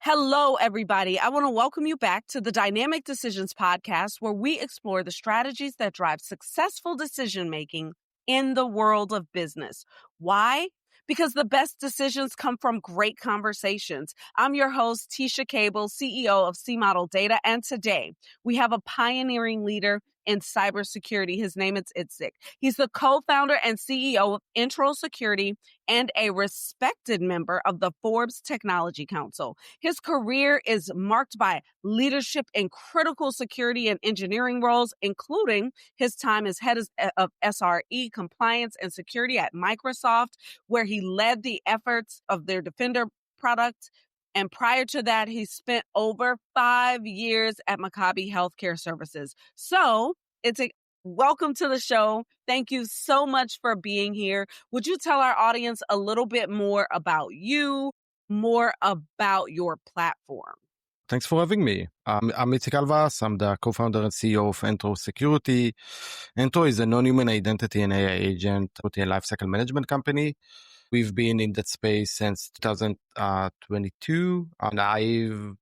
Hello, everybody. I want to welcome you back to the Dynamic Decisions podcast, where we explore the strategies that drive successful decision making in the world of business. Why? Because the best decisions come from great conversations. I'm your host, Tisha Cable, CEO of C Model Data, and today we have a pioneering leader in cybersecurity. His name is Itzik. He's the co-founder and CEO of Entro Security and a respected member of the Forbes Technology Council. His career is marked by leadership in critical security and engineering roles, including his time as head of SRE compliance and security at Microsoft, where he led the efforts of their Defender product. And prior to that, he spent over 5 years at Maccabi Healthcare Services. So it's a welcome to the show. Thank you so much for being here. Would you tell our audience a little bit more about you, more about your platform? Thanks for having me. I'm Itzik Alvas. I'm the co-founder and CEO of Entro Security. Entro is a non-human identity and AI agent and lifecycle management company. We've been in that space since 2022, and I've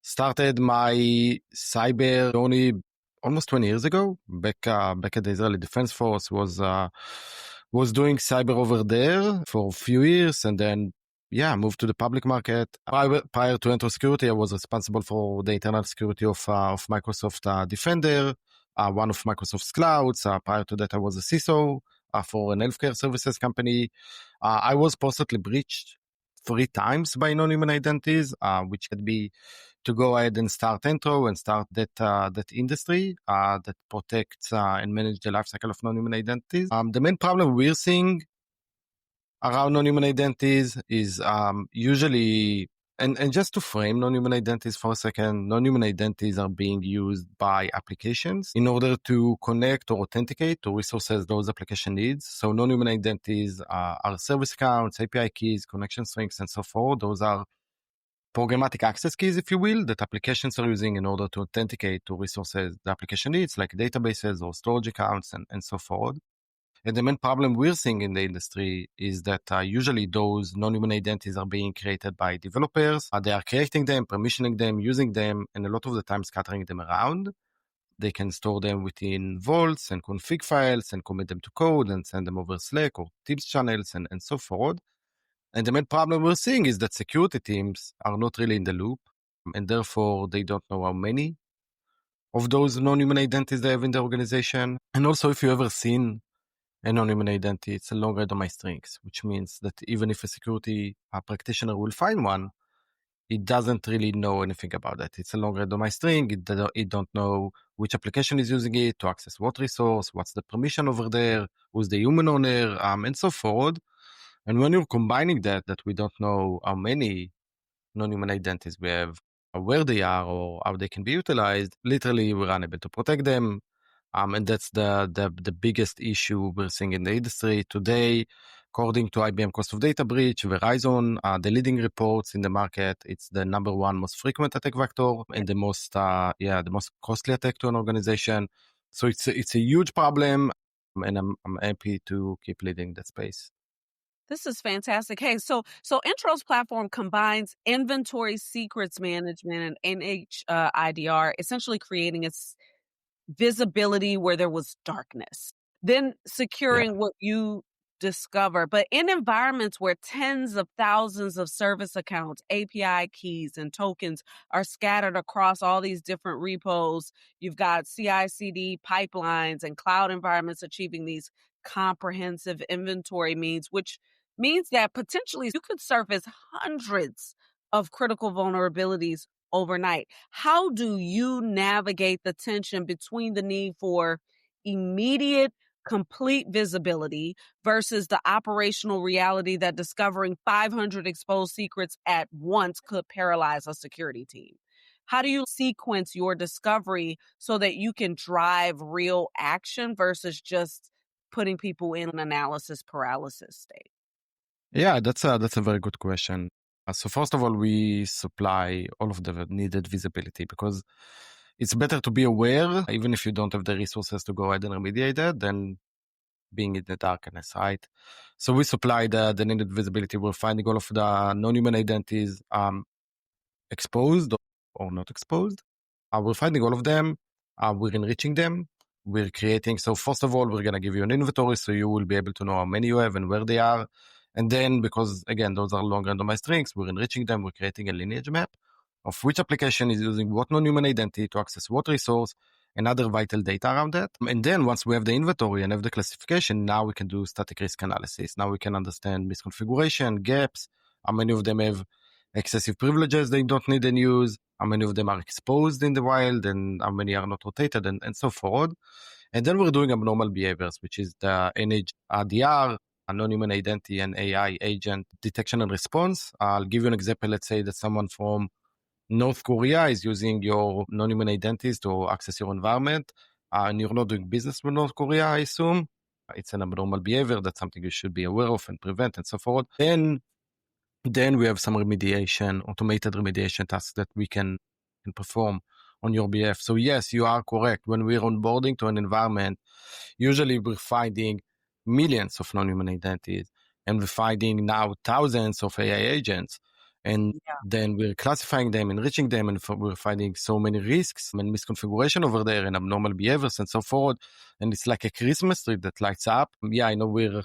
started my cyber journey almost 20 years ago. Back at the Israeli Defense Force, was doing cyber over there for a few years, and then moved to the public market. Prior to Entro Security, I was responsible for the internal security of Microsoft Defender, one of Microsoft's clouds. Prior to that, I was a CISO for an healthcare services company. I was possibly breached 3 times by non-human identities, which could be to go ahead and start Entro and start that industry that protects and manage the lifecycle of non-human identities. The main problem we're seeing around non-human identities is usually, and just to frame non-human identities for a second, non-human identities are being used by applications in order to connect or authenticate to resources those application needs. So non-human identities are service accounts, API keys, connection strings, and so forth. Those are programmatic access keys, if you will, that applications are using in order to authenticate to resources the application needs, like databases or storage accounts and so forth. And the main problem we're seeing in the industry is that usually those non-human identities are being created by developers. They are creating them, permissioning them, using them, and a lot of the time scattering them around. They can store them within vaults and config files and commit them to code and send them over Slack or Teams channels and so forth. And the main problem we're seeing is that security teams are not really in the loop, and therefore they don't know how many of those non-human identities they have in the organization. And also, if you ever seen a non-human identity, it's a long read on my strings, which means that even if a security practitioner will find one, it doesn't really know anything about that. It's a long read on my string. It don't know which application is using it to access what resource, what's the permission over there, who's the human owner, and so forth. And when you're combining that we don't know how many non-human identities we have, or where they are, or how they can be utilized, literally we're unable to protect them. And that's the biggest issue we're seeing in the industry today. According to IBM Cost of Data Breach, Verizon, the leading reports in the market, it's the number 1 most frequent attack vector and the most costly attack to an organization. So it's a huge problem, and I'm happy to keep leading that space. This is fantastic. Hey, so Entro's platform combines inventory secrets management and NH IDR, essentially creating a visibility where there was darkness, then securing what you discover. But in environments where tens of thousands of service accounts, API keys, and tokens are scattered across all these different repos, you've got CI/CD pipelines and cloud environments achieving these comprehensive inventory which means that potentially you could surface hundreds of critical vulnerabilities overnight. How do you navigate the tension between the need for immediate, complete visibility versus the operational reality that discovering 500 exposed secrets at once could paralyze a security team? How do you sequence your discovery so that you can drive real action versus just putting people in an analysis paralysis state? Yeah, that's a very good question. So first of all, we supply all of the needed visibility because it's better to be aware, even if you don't have the resources to go ahead and remediate that, than being in the darkness, right? So we supply the needed visibility. We're finding all of the non-human identities. exposed or not exposed. We're finding all of them. We're enriching them. We're creating. So first of all, we're going to give you an inventory so you will be able to know how many you have and where they are. And then because again, those are long randomized strings, we're enriching them. We're creating a lineage map of which application is using what non-human identity to access what resource and other vital data around that. And then once we have the inventory and have the classification, now we can do static risk analysis. Now we can understand misconfiguration, gaps, how many of them have excessive privileges they don't need and use, how many of them are exposed in the wild, and how many are not rotated, and so forth. And then we're doing abnormal behaviors, which is the NH IDR, non-human identity and AI agent detection and response. I'll give you an example. Let's say that someone from North Korea is using your non-human identities to access your environment, and you're not doing business with North Korea, I assume. It's an abnormal behavior. That's something you should be aware of and prevent and so forth. Then we have some remediation, automated remediation tasks that we can perform on your behalf. So yes, you are correct. When we're onboarding to an environment, usually we're finding millions of non-human identities, and we're finding now thousands of AI agents. And then we're classifying them, enriching them, and we're finding so many risks and misconfiguration over there and abnormal behaviors and so forth. And it's like a Christmas tree that lights up. Yeah, I know we're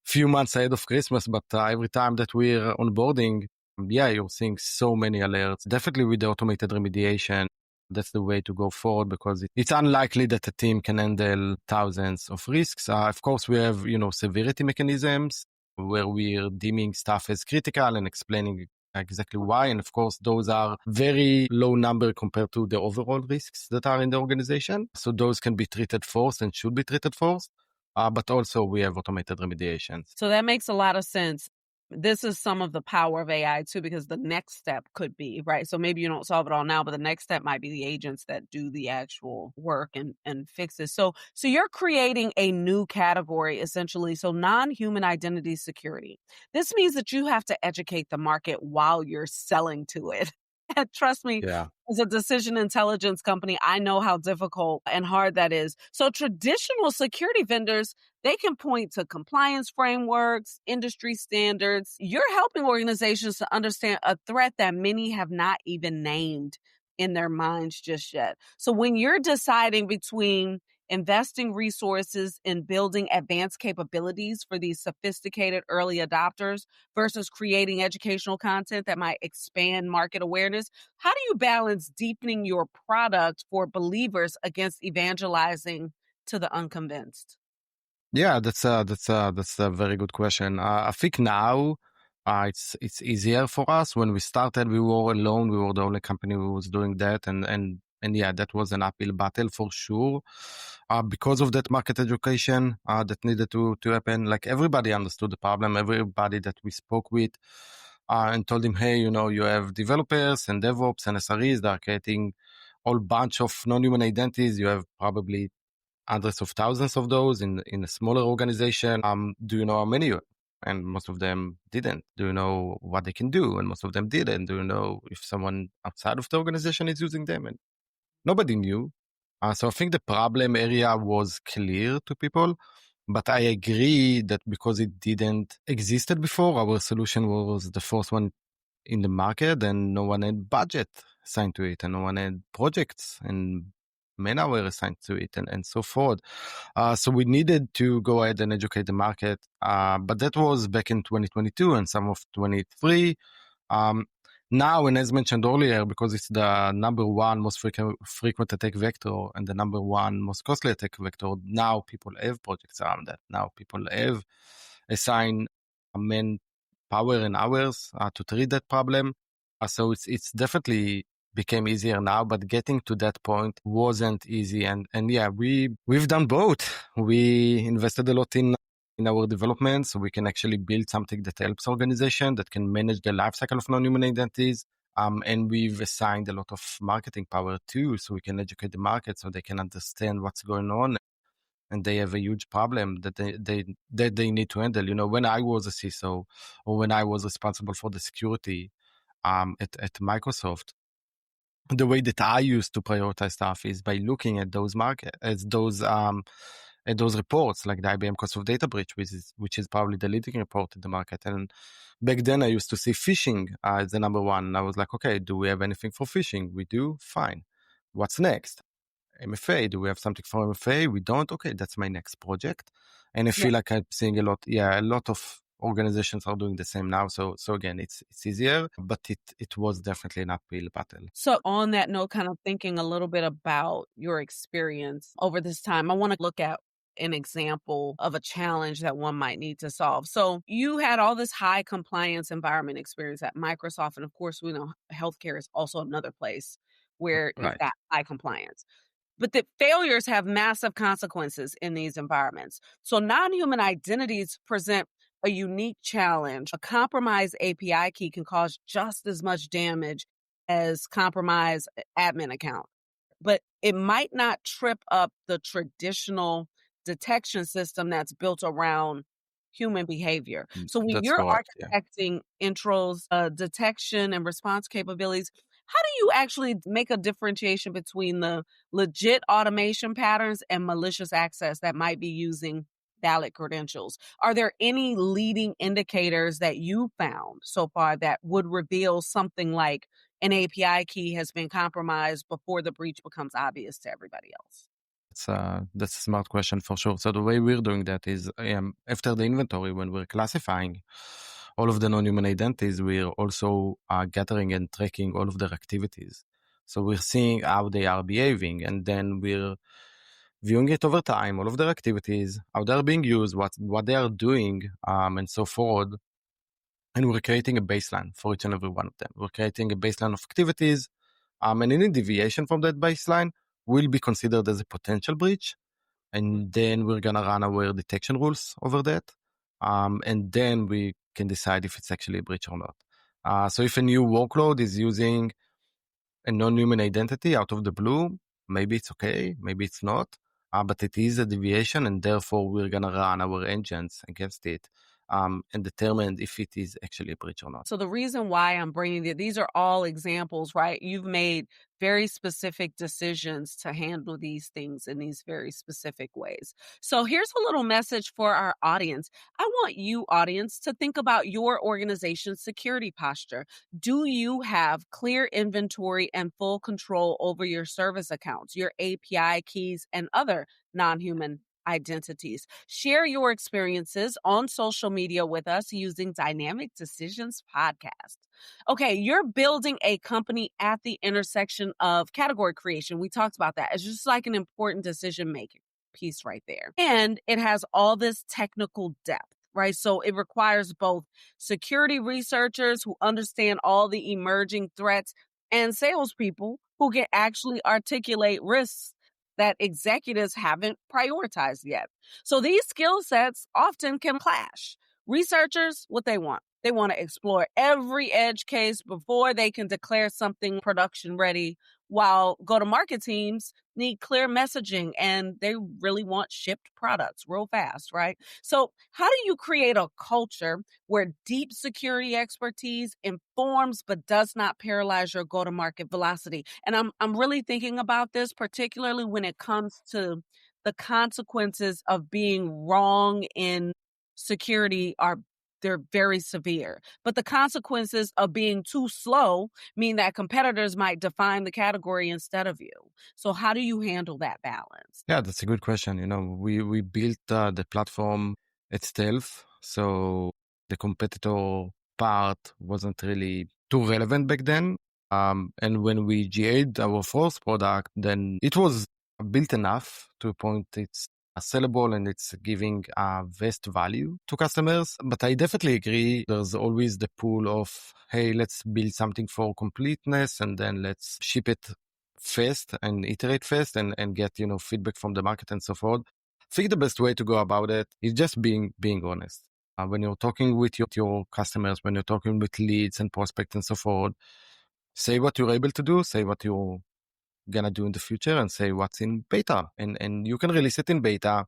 few months ahead of Christmas, but every time that we're onboarding, you're seeing so many alerts. Definitely with the automated remediation, that's the way to go forward because it's unlikely that a team can handle thousands of risks. Of course, we have, severity mechanisms where we're deeming stuff as critical and explaining exactly why. And of course, those are very low number compared to the overall risks that are in the organization. So those can be treated first and should be treated first. But also we have automated remediations. So that makes a lot of sense. This is some of the power of AI too, because the next step could be, right? So maybe you don't solve it all now, but the next step might be the agents that do the actual work and fixes. So you're creating a new category essentially. So non-human identity security. This means that you have to educate the market while you're selling to it. And trust me, as a decision intelligence company, I know how difficult and hard that is. So traditional security vendors, they can point to compliance frameworks, industry standards. You're helping organizations to understand a threat that many have not even named in their minds just yet. So when you're deciding between investing resources in building advanced capabilities for these sophisticated early adopters versus creating educational content that might expand market awareness, how do you balance deepening your product for believers against evangelizing to the unconvinced? Yeah, that's a very good question. I think now it's easier for us. When we started, we were alone. We were the only company who was doing that, and yeah, that was an uphill battle for sure. Because of that market education that needed to happen, like everybody understood the problem. Everybody that we spoke with and told him, hey, you have developers and DevOps and SREs that are creating a whole bunch of non-human identities. You have probably hundreds of thousands of those in a smaller organization. Do you know how many? And most of them didn't. Do you know what they can do? And most of them didn't. Do you know if someone outside of the organization is using them? And nobody knew. So I think the problem area was clear to people, but I agree that because it didn't existed before, our solution was the first one in the market, and no one had budget assigned to it, and no one had projects and man-hour assigned to it, and so forth. So we needed to go ahead and educate the market, but that was back in 2022 and some of 23. Now, and as mentioned earlier, because it's the number one most frequent attack vector and the number one most costly attack vector, now people have projects around that. Now people have assigned manpower and hours to treat that problem. So it's definitely became easier now, but getting to that point wasn't easy. And yeah, we've done both. We invested a lot in our development, so we can actually build something that helps organization that can manage the lifecycle of non-human identities. And we've assigned a lot of marketing power too, so we can educate the market so they can understand what's going on. And they have a huge problem that they need to handle. When I was a CISO or when I was responsible for the security at Microsoft, the way that I used to prioritize stuff is by looking at those at those reports, like the IBM cost of data breach, which is probably the leading report in the market. And back then I used to see phishing as the number one. And I was like, okay, do we have anything for phishing? We do? Fine. What's next? MFA. Do we have something for MFA? We don't? Okay, that's my next project. And I feel like I'm seeing a lot of organizations are doing the same now. So again, it's easier, but it was definitely an uphill battle. So on that note, kind of thinking a little bit about your experience over this time, I want to look at an example of a challenge that one might need to solve. So you had all this high compliance environment experience at Microsoft. And of course, we know healthcare is also another place where you've Right. got high compliance. But the failures have massive consequences in these environments. So non-human identities present a unique challenge. A compromised API key can cause just as much damage as compromised admin account, but it might not trip up the traditional detection system that's built around human behavior. So when That's you're correct. Yeah. architecting Intro's detection and response capabilities, how do you actually make a differentiation between the legit automation patterns and malicious access that might be using valid credentials? Are there any leading indicators that you found so far that would reveal something like an API key has been compromised before the breach becomes obvious to everybody else? That's a smart question for sure. So the way we're doing that is after the inventory, when we're classifying all of the non-human identities, we're also gathering and tracking all of their activities. So we're seeing how they are behaving, and then we're viewing it over time, all of their activities, how they're being used, what they are doing, and so forth. And we're creating a baseline for each and every one of them. We're creating a baseline of activities, and any deviation from that baseline will be considered as a potential breach. And then we're gonna run our detection rules over that, and then we can decide if it's actually a breach or not. So if a new workload is using a non-human identity out of the blue, maybe it's okay, maybe it's not, but it is a deviation, and therefore we're gonna run our engines against it, and determine if it is actually a breach or not. So the reason why I'm bringing it, these are all examples, right? You've made very specific decisions to handle these things in these very specific ways. So here's a little message for our audience. I want you, audience, to think about your organization's security posture. Do you have clear inventory and full control over your service accounts, your API keys, and other non-human identities? Share your experiences on social media with us using Dynamic Decisions Podcast. Okay, you're building a company at the intersection of category creation. We talked about that. It's just like an important decision making piece right there. And it has all this technical depth. Right. So it requires both security researchers who understand all the emerging threats and salespeople who can actually articulate risks that executives haven't prioritized yet. So these skill sets often can clash. Researchers, what they want? They want to explore every edge case before they can declare something production ready, while go-to-market teams need clear messaging and they really want shipped products real fast, right? So how do you create a culture where deep security expertise informs but does not paralyze your go-to-market velocity? And I'm really thinking about this particularly when it comes to the consequences of being wrong in security are they're very severe. But the consequences of being too slow mean that competitors might define the category instead of you. So how do you handle that balance? Yeah, that's a good question. We built the platform at stealth, so the competitor part wasn't really too relevant back then. And when we GA'd our first product, then it was built enough to a point it's sellable and it's giving vast value to customers. But I definitely agree. There's always the pool of, hey, let's build something for completeness and then let's ship it fast and iterate fast and get, feedback from the market and so forth. I think the best way to go about it is just being honest. When you're talking with your customers, when you're talking with leads and prospects and so forth, say what you're able to do, say what you're gonna do in the future, and say what's in beta. And you can release it in beta,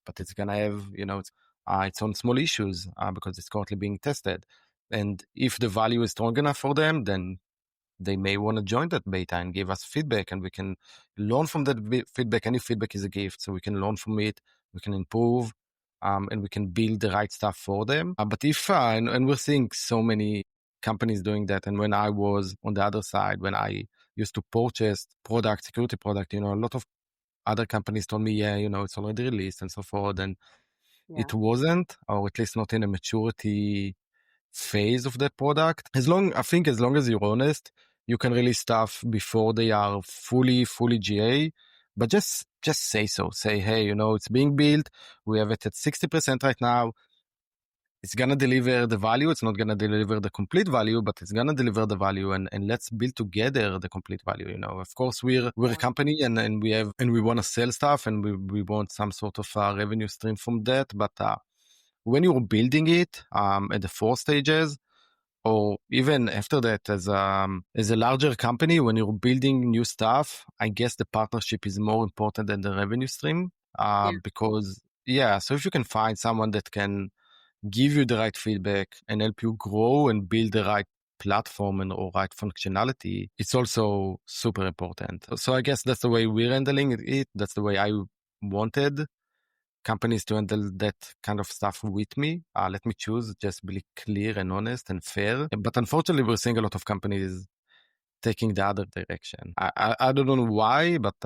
but it's gonna have, its own small issues because it's currently being tested. And if the value is strong enough for them, then they may want to join that beta and give us feedback, and we can learn from that feedback. Any feedback is a gift, so we can learn from it, we can improve, and we can build the right stuff for them. But if, and we're seeing so many companies doing that. And when I was on the other side, when I used to purchase product, security product, a lot of other companies told me, yeah, it's already released and so forth. And Yeah. it wasn't, or at least not in a maturity phase of that product. I think as long as you're honest, you can release stuff before they are fully GA, but just say so. Say, hey, it's being built. We have it at 60% right now. It's going to deliver the value. It's not going to deliver the complete value, but it's going to deliver the value, and let's build together the complete value. Of course, we're a company and we want to sell stuff, and we want some sort of revenue stream from that. But when you're building it at the 4 stages, or even after that, as a larger company, when you're building new stuff, I guess the partnership is more important than the revenue stream. Because so if you can find someone that can give you the right feedback and help you grow and build the right platform or right functionality, it's also super important. So I guess that's the way we're handling it. That's the way I wanted companies to handle that kind of stuff with me. Let me choose, just be clear and honest and fair. But unfortunately, we're seeing a lot of companies taking the other direction. I don't know why, but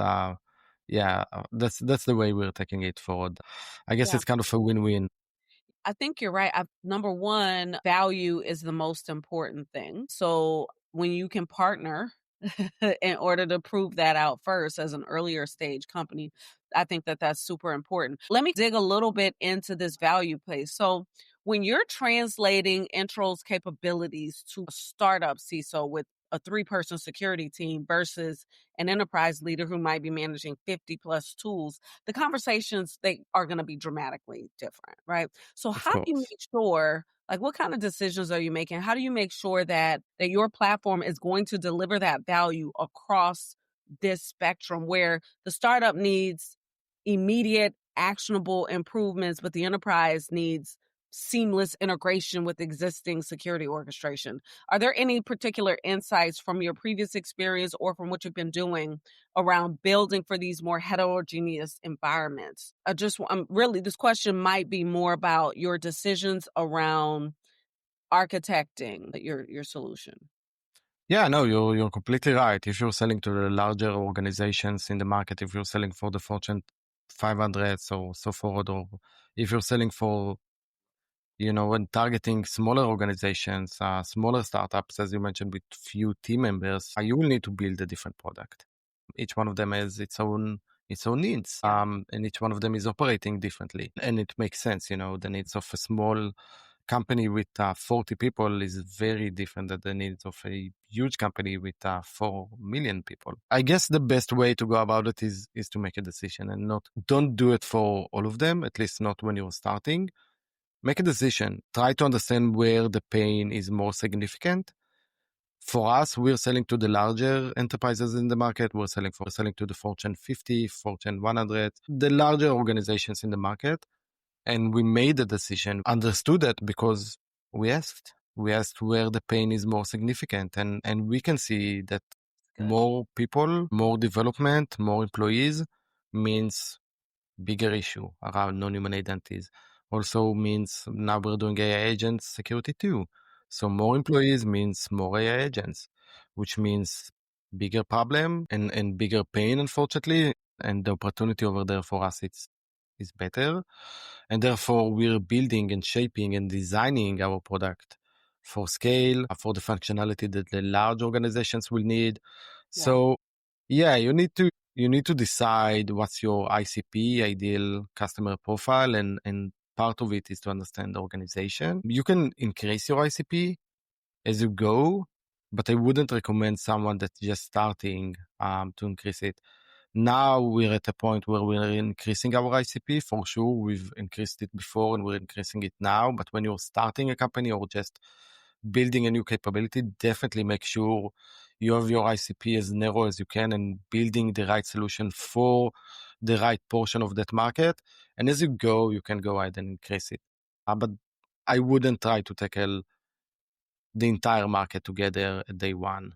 that's the way we're taking it forward. I guess it's kind of a win-win. I think you're right. Number one, value is the most important thing. So when you can partner in order to prove that out first as an earlier stage company, I think that that's super important. Let me dig a little bit into this value place. So when you're translating Intro's capabilities to a startup CISO with a 3-person security team versus an enterprise leader who might be managing 50 plus tools, the conversations, they are going to be dramatically different, right? So Of how do you course. make sure, like, what kind of decisions are you making? How do you make sure that your platform is going to deliver that value across this spectrum where the startup needs immediate actionable improvements, but the enterprise needs seamless integration with existing security orchestration? Are there any particular insights from your previous experience or from what you've been doing around building for these more heterogeneous environments? Really, this question might be more about your decisions around architecting your solution. Yeah, no, you're completely right. If you're selling to the larger organizations in the market, if you're selling for the Fortune 500 or so forth, or if you're selling for, when targeting smaller organizations, smaller startups, as you mentioned, with few team members, you will need to build a different product. Each one of them has its own needs, and each one of them is operating differently, and it makes sense. The needs of a small company with 40 people is very different than the needs of a huge company with 4 million people. I guess the best way to go about it is to make a decision, and don't do it for all of them, at least not when you're starting. Make a decision. Try to understand where the pain is more significant. For us, we're selling to the larger enterprises in the market. We're selling to the Fortune 50, Fortune 100, the larger organizations in the market. And we made the decision, understood that because we asked. We asked where the pain is more significant. And we can see that more people, more development, more employees means bigger issue around non-human identities. Also means now we're doing AI agent security too. So more employees means more AI agents, which means bigger problem and bigger pain, unfortunately. And the opportunity over there for us, is better. And therefore we're building and shaping and designing our product for scale, for the functionality that the large organizations will need. Yeah. So yeah, you need to decide what's your ICP, ideal customer profile, and part of it is to understand the organization. You can increase your ICP as you go, but I wouldn't recommend someone that's just starting to increase it. Now we're at a point where we're increasing our ICP. For sure, we've increased it before and we're increasing it now. But when you're starting a company or just building a new capability, definitely make sure you have your ICP as narrow as you can and building the right solution for the right portion of that market. And as you go, you can go ahead and increase it. But I wouldn't try to tackle the entire market together at day one.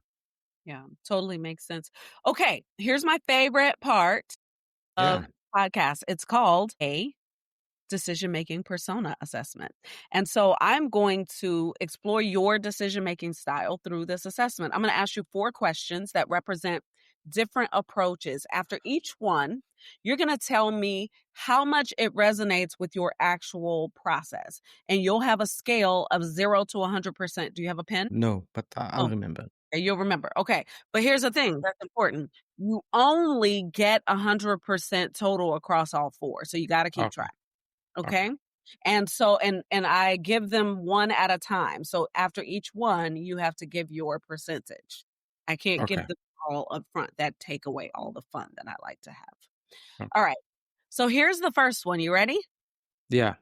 Yeah, totally makes sense. Okay, here's my favorite part of Yeah. podcast. It's called a decision-making persona assessment. And so I'm going to explore your decision-making style through this assessment. I'm going to ask you 4 questions that represent different approaches. After each one, you're going to tell me how much it resonates with your actual process. And you'll have a scale of 0 to 100%. Do you have a pen? No, but I'll Oh, remember. okay, you'll remember. Okay. But here's the thing that's important. You only get 100% total across all 4. So you got to keep Okay. track. Okay. Okay. And so, and I give them one at a time. So after each one, you have to give your percentage. I can't Okay. give them all up front. That take away all the fun that I like to have. All Okay. right. So here's the first one. You ready? Yeah.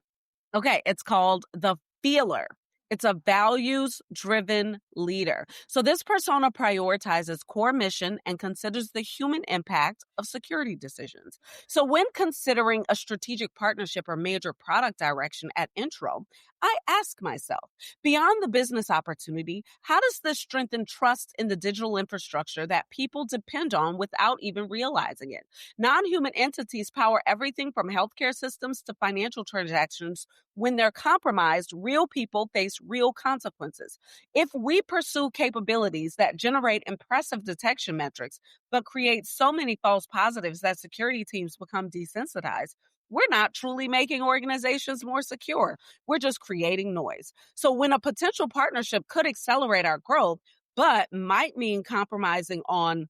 Okay, it's called the feeler. It's a values driven leader. So, this persona prioritizes core mission and considers the human impact of security decisions. So, when considering a strategic partnership or major product direction at Intro, I ask myself, beyond the business opportunity, how does this strengthen trust in the digital infrastructure that people depend on without even realizing it? Non human entities power everything from healthcare systems to financial transactions. When they're compromised, real people face real consequences. If we pursue capabilities that generate impressive detection metrics, but create so many false positives that security teams become desensitized, we're not truly making organizations more secure. We're just creating noise. So, when a potential partnership could accelerate our growth, but might mean compromising on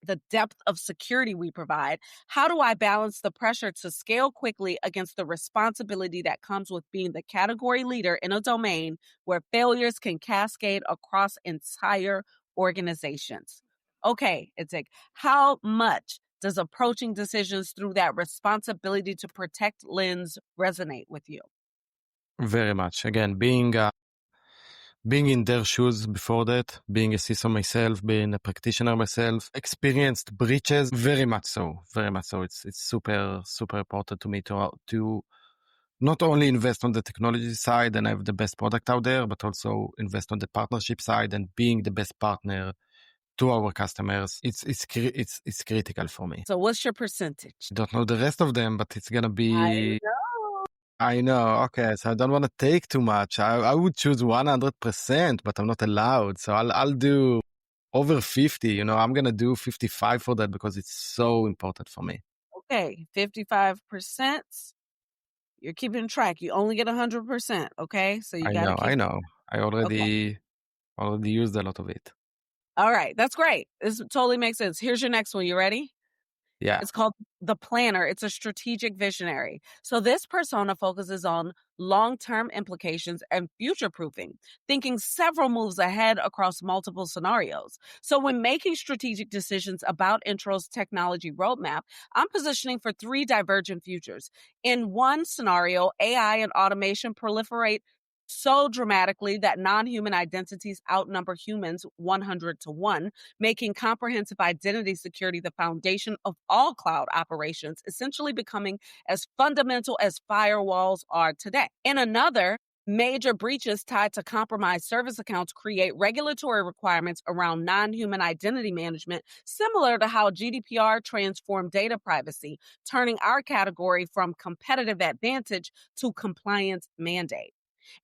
the depth of security we provide, how do I balance the pressure to scale quickly against the responsibility that comes with being the category leader in a domain where failures can cascade across entire organizations? Okay, it's like, how much does approaching decisions through that responsibility to protect lens resonate with you? Very much. Again, being in their shoes before that, being a CISO myself, being a practitioner myself, experienced breaches, very much so, very much so. It's super important to me to not only invest on the technology side and have the best product out there, but also invest on the partnership side and being the best partner to our customers. It's critical for me. So, what's your percentage? I don't know the rest of them, but it's gonna I be. know. I know. Okay, so I don't want to take too much. I would choose 100%, but I'm not allowed. So I'll do over 50. I'm gonna do 55 for that because it's so important for me. Okay, 55%. You're keeping track. You only get 100%, okay? So you I got to know. I keep know. I okay. already used a lot of it. All right, that's great. This totally makes sense. Here's your next one. You ready? Yeah. It's called the planner. It's a strategic visionary. So this persona focuses on long-term implications and future proofing, thinking several moves ahead across multiple scenarios. So when making strategic decisions about Intro's technology roadmap, I'm positioning for 3 divergent futures. In one scenario, AI and automation proliferate so dramatically that non-human identities outnumber humans 100 to 1, making comprehensive identity security the foundation of all cloud operations, essentially becoming as fundamental as firewalls are today. In another, major breaches tied to compromised service accounts create regulatory requirements around non human identity management, similar to how GDPR transformed data privacy, turning our category from competitive advantage to compliance mandate.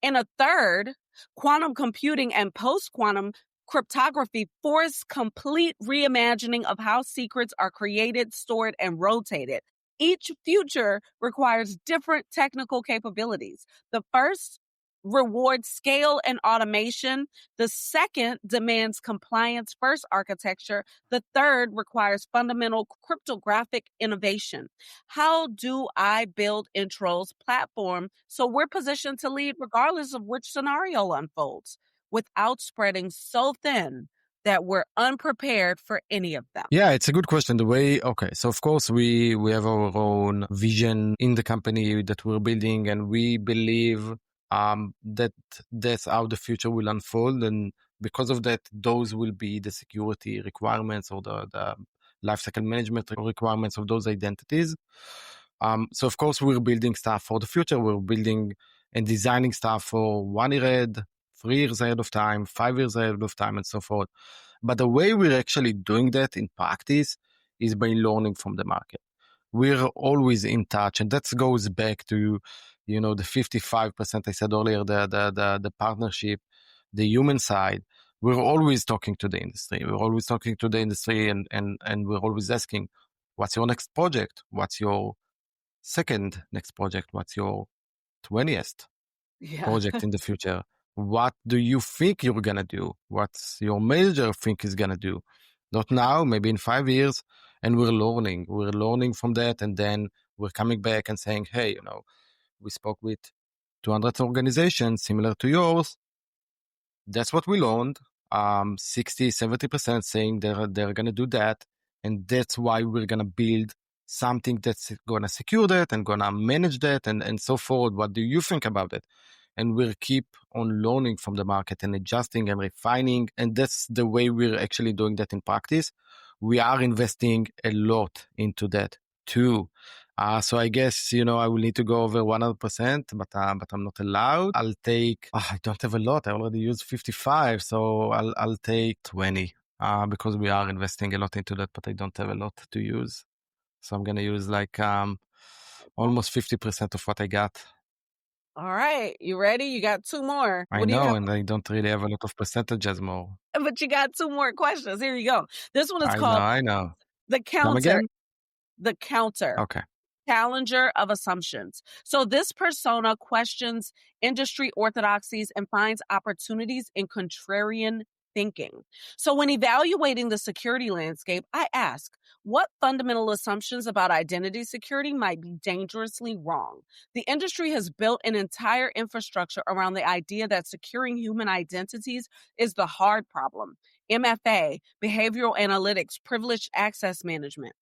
In a third, quantum computing and post quantum cryptography force complete reimagining of how secrets are created, stored, and rotated. Each future requires different technical capabilities. The first rewards scale and automation. The second demands compliance first architecture. The third requires fundamental cryptographic innovation. How do I build Intro's platform so we're positioned to lead regardless of which scenario unfolds without spreading so thin that we're unprepared for any of them? Yeah, it's a good question. Okay, so of course we have our own vision in the company that we're building, and we believe that that's how the future will unfold, and because of that, those will be the security requirements or the lifecycle management requirements of those identities. So of course we're building stuff for the future. We're building and designing stuff for 1 year ahead, 3 years ahead of time, 5 years ahead of time, and so forth. But the way we're actually doing that in practice is by learning from the market. we're always in touch. And that goes back to, the 55% I said earlier, the partnership, the human side. We're always talking to the industry. We're always talking to the industry and we're always asking, what's your next project? What's your second next project? What's your 20th Yeah. project in the future? What do you think you're going to do? What's your manager think is going to do? Not now, maybe in 5 years. And we're learning from that. And then we're coming back and saying, hey, we spoke with 200 organizations similar to yours. That's what we learned. 60-70% saying they're going to do that. And that's why we're going to build something that's going to secure that and going to manage that and so forth. What do you think about it? And we'll keep on learning from the market and adjusting and refining. And that's the way we're actually doing that in practice. We are investing a lot into that too. So I guess, I will need to go over 100%, but I'm not allowed. I'll take, I don't have a lot. I already used 55. So I'll take 20, because we are investing a lot into that, but I don't have a lot to use. So I'm going to use like, almost 50% of what I got. All right. You ready? You got two more. I What do you know, have? and I don't really have a lot of percentages more. But you got two more questions. Here you go. This one is called I know. the Come counter. again? The counter. Okay. Challenger of assumptions. So this persona questions industry orthodoxies and finds opportunities in contrarian thinking. So when evaluating the security landscape, I ask, what fundamental assumptions about identity security might be dangerously wrong? The industry has built an entire infrastructure around the idea that securing human identities is the hard problem. MFA, behavioral analytics, privileged access management.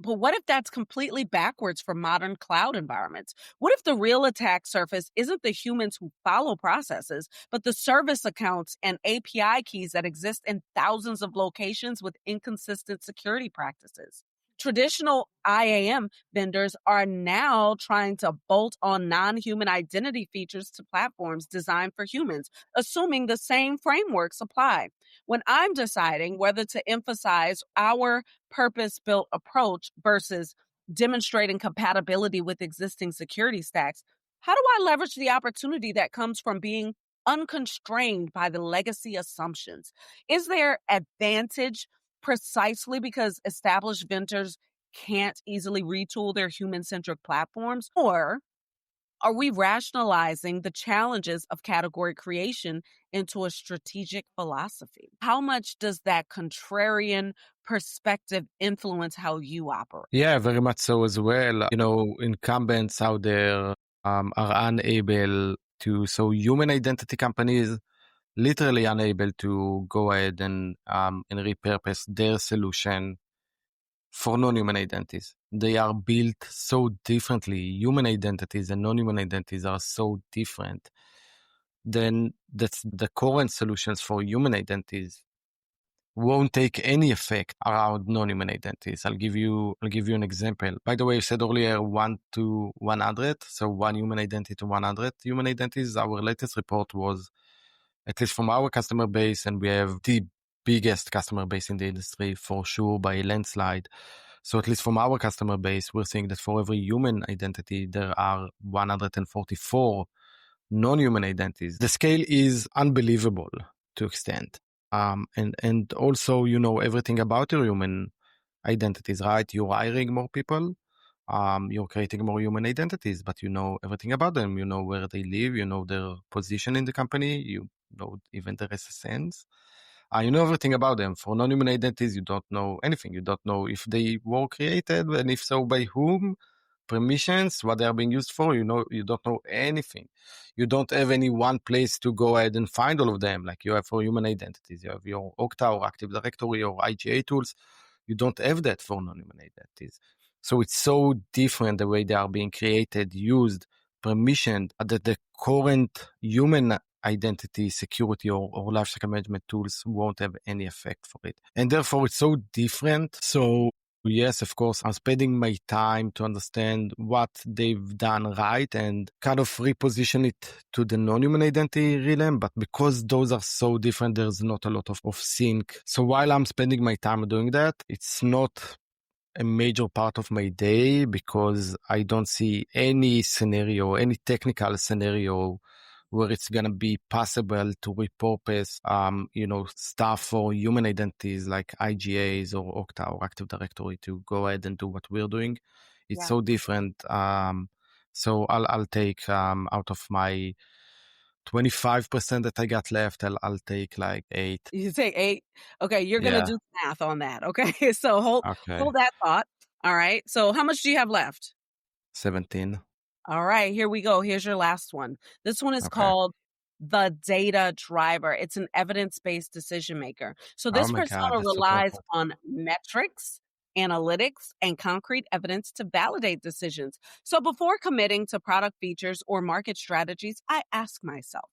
But what if that's completely backwards for modern cloud environments? What if the real attack surface isn't the humans who follow processes, but the service accounts and API keys that exist in thousands of locations with inconsistent security practices? Traditional IAM vendors are now trying to bolt on non-human identity features to platforms designed for humans, assuming the same frameworks apply. When I'm deciding whether to emphasize our purpose-built approach versus demonstrating compatibility with existing security stacks, how do I leverage the opportunity that comes from being unconstrained by the legacy assumptions? Is there advantage precisely because established vendors can't easily retool their human-centric platforms? Or are we rationalizing the challenges of category creation into a strategic philosophy? How much does that contrarian perspective influence how you operate? Yeah, very much so as well. Incumbents out there are unable to, so human identity companies literally unable to go ahead and repurpose their solution for non-human identities. They are built so differently. Human identities and non-human identities are so different. Then that's the current solutions for human identities won't take any effect around non-human identities. I'll give you an example. By the way, you said earlier 1 to 100, so 1 human identity to 100 human identities. Our latest report was, at least from our customer base, and we have the biggest customer base in the industry for sure by a landslide. So at least from our customer base, we're seeing that for every human identity, there are 144 non-human identities. The scale is unbelievable to extent. And also, everything about your human identities, right? You're hiring more people. You're creating more human identities, but you know everything about them. You know where they live. You know their position in the company. You know even their SSNs. You know everything about them. For non-human identities, you don't know anything. You don't know if they were created, and if so, by whom, permissions, what they are being used for. You don't know anything. You don't have any one place to go ahead and find all of them, like you have for human identities. You have your Okta or Active Directory or IGA tools. You don't have that for non-human identities. So it's so different the way they are being created, used, permissioned, that the current human identity security or lifecycle management tools won't have any effect for it. And therefore it's so different. So yes, of course, I'm spending my time to understand what they've done right and kind of reposition it to the non-human identity realm. But because those are so different, there's not a lot of sync. So while I'm spending my time doing that, it's not a major part of my day because I don't see any scenario, any technical scenario where it's going to be possible to repurpose, stuff for human identities like IGAs or Okta or Active Directory to go ahead and do what we're doing. It's Yeah. so different. So I'll take out of my 25% that I got left, I'll take like 8. You take 8? Okay, you're gonna Yeah. do math on that, okay? So Okay. hold that thought, alright? So how much do you have left? 17. Alright, here we go. Here's your last one. This one is Okay. called the data driver. It's an evidence-based decision maker. So Oh this my God, persona that's super relies important. on metrics, analytics, and concrete evidence to validate decisions. So before committing to product features or market strategies, I ask myself,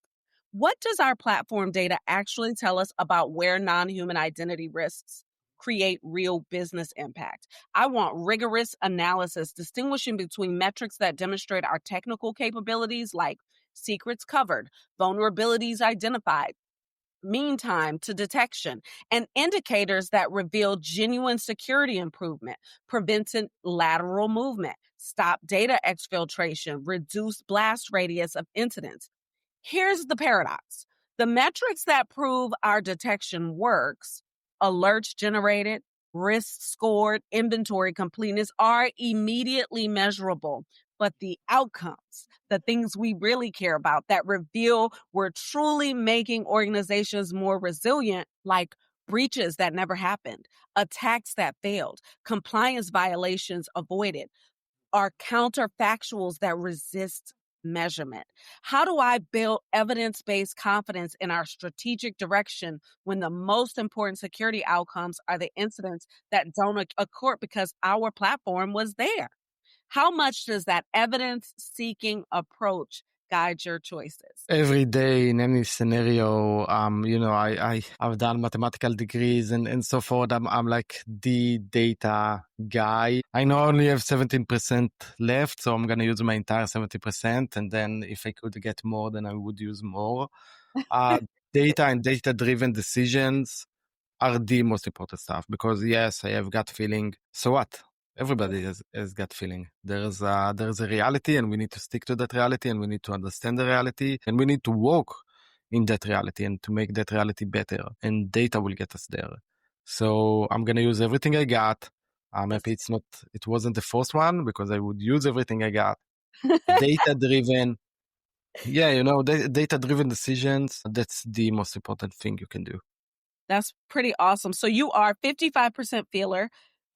what does our platform data actually tell us about where non-human identity risks create real business impact? I want rigorous analysis distinguishing between metrics that demonstrate our technical capabilities, like secrets covered, vulnerabilities identified, mean time to detection, and indicators that reveal genuine security improvement, prevented lateral movement, stop data exfiltration, reduced blast radius of incidents. Here's the paradox. The metrics that prove our detection works, alerts generated, risk scored, inventory completeness are immediately measurable. But the outcomes, the things we really care about that reveal we're truly making organizations more resilient, like breaches that never happened, attacks that failed, compliance violations avoided, are counterfactuals that resist measurement. How do I build evidence based confidence in our strategic direction when the most important security outcomes are the incidents that don't occur because our platform was there? How much does that evidence seeking approach guide your choices? Every day in any scenario, I've done mathematical degrees and so forth. I'm like the data guy. I know I only have 17% left, so I'm going to use my entire 70%. And then if I could get more, then I would use more. Uh, Data and data driven decisions are the most important stuff because yes, I have gut feeling. So what? Everybody has gut feeling. There's a reality and we need to stick to that reality and we need to understand the reality and we need to work in that reality and to make that reality better and data will get us there. So I'm going to use everything I got. Maybe it wasn't the first one because I would use everything I got. Data driven. Yeah, data driven decisions. That's the most important thing you can do. That's pretty awesome. So you are 55% feeler,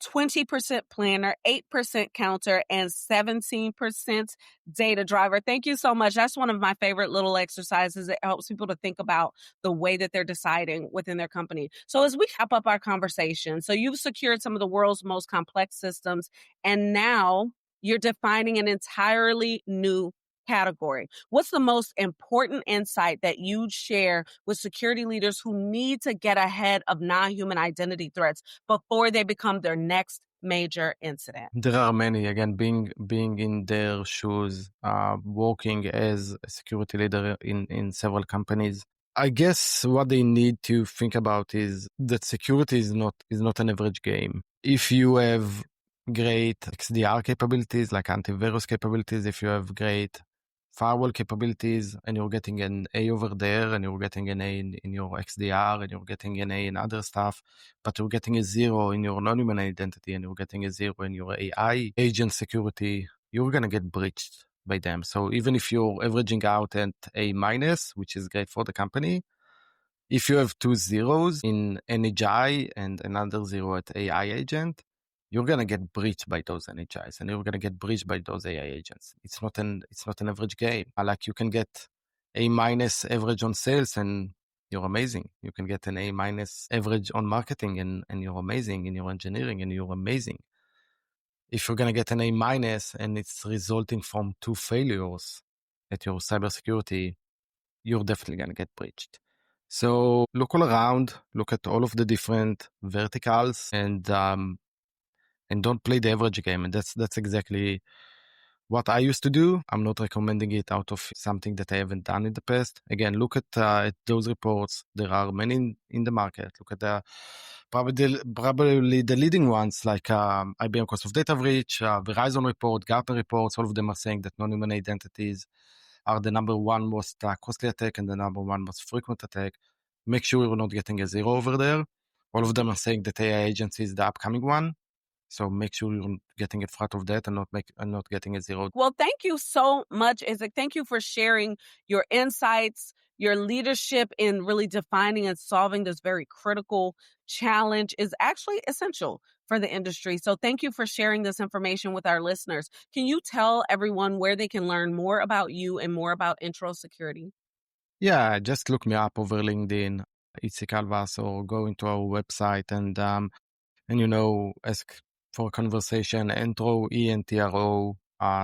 20% planner, 8% counter, and 17% data driver. Thank you so much. That's one of my favorite little exercises. It helps people to think about the way that they're deciding within their company. So as we wrap up our conversation, so you've secured some of the world's most complex systems, and now you're defining an entirely new category. What's the most important insight that you'd share with security leaders who need to get ahead of non-human identity threats before they become their next major incident? There are many. Again, being in their shoes, working as a security leader in several companies. I guess what they need to think about is that security is not an average game. If you have great XDR capabilities, like antivirus capabilities, if you have great firewall capabilities and you're getting an A over there and you're getting an A in your XDR and you're getting an A in other stuff, but you're getting a 0 in your non-human identity and you're getting a 0 in your AI agent security, you're going to get breached by them. So even if you're averaging out at A minus, which is great for the company, if you have 2 zeros in NH and another 0 at AI agent, you're going to get breached by those NHIs and you're going to get breached by those AI agents. It's not an average game. Like you can get A minus average on sales and you're amazing. You can get an A minus average on marketing and you're amazing in your engineering and you're amazing. If you're going to get an A minus and it's resulting from 2 failures at your cybersecurity, you're definitely going to get breached. So look all around, look at all of the different verticals and don't play the average game. And that's exactly what I used to do. I'm not recommending it out of something that I haven't done in the past. Again, look at those reports. There are many in the market. Look at probably the leading ones like IBM Cost of Data Breach, Verizon report, Gartner reports. All of them are saying that non-human identities are the number one most costly attack and the number one most frequent attack. Make sure you're not getting a zero over there. All of them are saying that AI agency is the upcoming one. So make sure you're getting in front of that and not getting a zero. Well, thank you so much, Itzik. Thank you for sharing your insights, your leadership in really defining and solving this very critical challenge is actually essential for the industry. So thank you for sharing this information with our listeners. Can you tell everyone where they can learn more about you and more about Entro Security? Yeah, just look me up over LinkedIn, Itzik Alvas, or go into our website and ask for a conversation. Entro, ENTRO,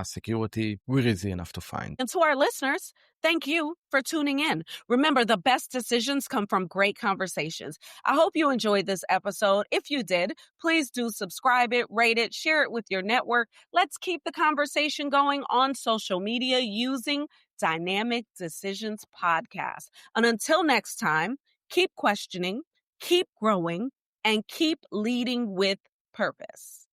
security. We're easy enough to find. And to our listeners, thank you for tuning in. Remember, the best decisions come from great conversations. I hope you enjoyed this episode. If you did, please do subscribe it, rate it, share it with your network. Let's keep the conversation going on social media using Dynamic Decisions Podcast. And until next time, keep questioning, keep growing, and keep leading with purpose.